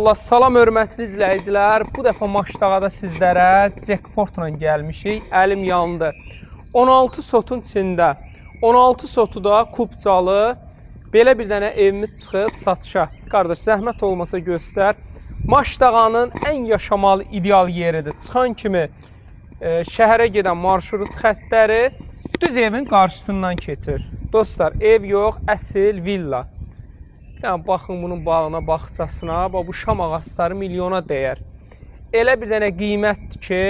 Allah salam hörmətli izləyicilər. Bu dəfə Maçdağada sizlərə jackpotla gəlmişik. Əlim yandı. 16 sotun içində 16 sotu da kubcalı belə bir dənə evimiz çıxıb satışa. Qardaş, zəhmət olmasa göstər. Maçdağanın ən yaşamalı ideal yeridir. Çıxan kimi şəhərə gedən marşrut xəttləri düz evin qarşısından keçir. Dostlar, ev yox, əsl villa. Yəni, baxın bunun bağına, bağçasına, bu şam ağacları milyona dəyər. Elə bir dənə qiymətdir ki,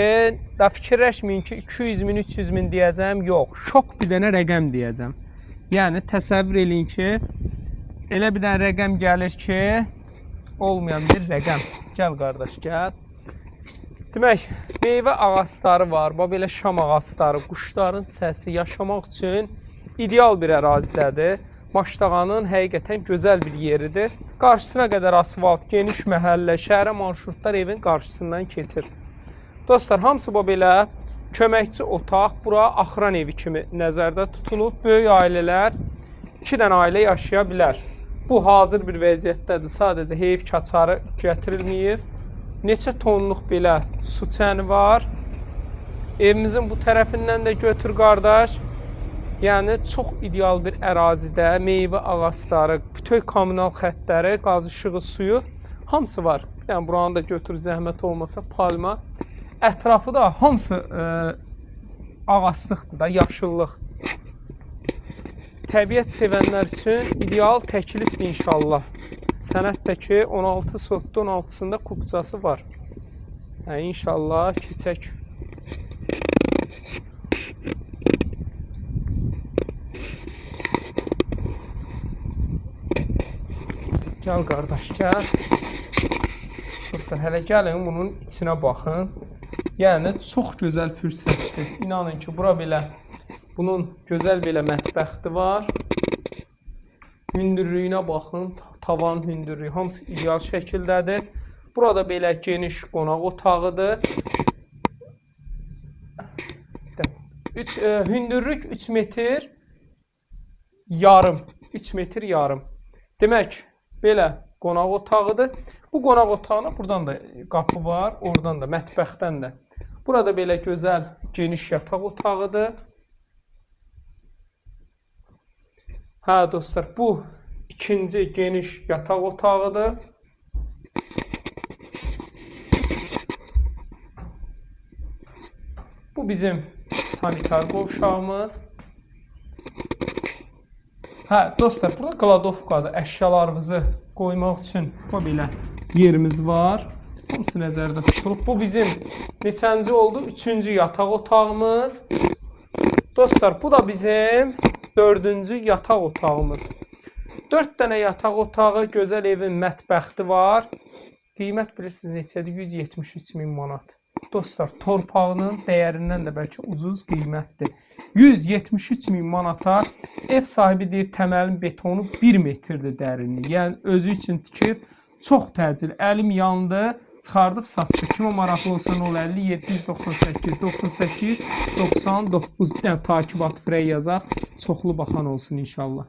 da fikirləşməyin ki, 200 min, 300 min deyəcəm, yox. Şok bir dənə rəqəm deyəcəm. Yəni, təsəvvür eləyin ki, elə bir dənə rəqəm gəlir ki, olmayan bir rəqəm. Gəl qardaş, gəl. Demək, meyvə ağacları var, belə şam ağacları, quşların səsi yaşamaq üçün ideal bir ərazidədir. Maçdağanın həqiqətən gözəl bir yeridir. Qarşısına qədər asfalt, geniş məhəllə, şəhərə marşrutlar evin qarşısından keçir. Dostlar, hamısı belə köməkçi otaq, bura axıran evi kimi nəzərdə tutulub. Böyük ailələr 2 dənə ailə yaşaya bilər. Bu hazır bir vəziyyətdədir. Sadəcə heyif kaçarı gətirilməyib. Neçə tonluq belə su çəni var. Evimizin bu tərəfindən də götür qardaş. Yəni, çox ideal bir ərazidə meyvə ağacları, bütün kommunal xəttləri, qaz işığı, suyu hamısı var. Yəni, buranı da götür, zəhmət olmasa palma. Ətrafı da hamısı ağaclıqdır da, yaşıllıq. Təbiət sevənlər üçün ideal təklifdir inşallah. Sənətdəki 16 sotda 16-sında kubcası var. Yəni, inşallah keçək. Gəl qardaş, gəl. Dostlar, hələ gəlin, bunun içinə baxın. Yəni, çox gözəl fürsətdir. İnanın ki, bura belə, bunun gözəl belə mətbəxti var. Hündürlüyünə baxın, tavan hündürlüyü, hamısı ideal şəkildədir. Burada belə geniş qonaq otağıdır. Hündürlük 3 metr yarım. 3 metr yarım. Demək, belə qonaq otağıdır. Bu qonaq otağına buradan da qapı var, oradan da, mətbəxdən də. Burada belə gözəl, geniş yataq otağıdır. Hə, dostlar, bu ikinci geniş yataq otağıdır. Bu bizim sanitar qovşağımız. Hə, dostlar, burada qladovkadır. Əşyalarınızı qoymaq üçün belə yerimiz var. Hamısı nəzərdə tutulub. Bu bizim neçənci oldu? 3-cü yataq otağımız. Dostlar, bu da bizim 4-cü yataq otağımız. 4 dənə yataq otağı, gözəl evin mətbəxti var. Qiymət bilirsiniz neçədir? 173 min manat. Dostlar, torpağının dəyərindən də bəlkə ucuz qiymətdir. 173 min manata ev sahibi deyir, təməlin betonu 1 metrdir dərinliyi. Yəni, özü üçün tikib, çox təcil. Əlim yandı, çıxardıb satışa. Kimə maraqlı olsa 050 798 98 99 takibat firəy yazaq. Çoxlu baxan olsun inşallah.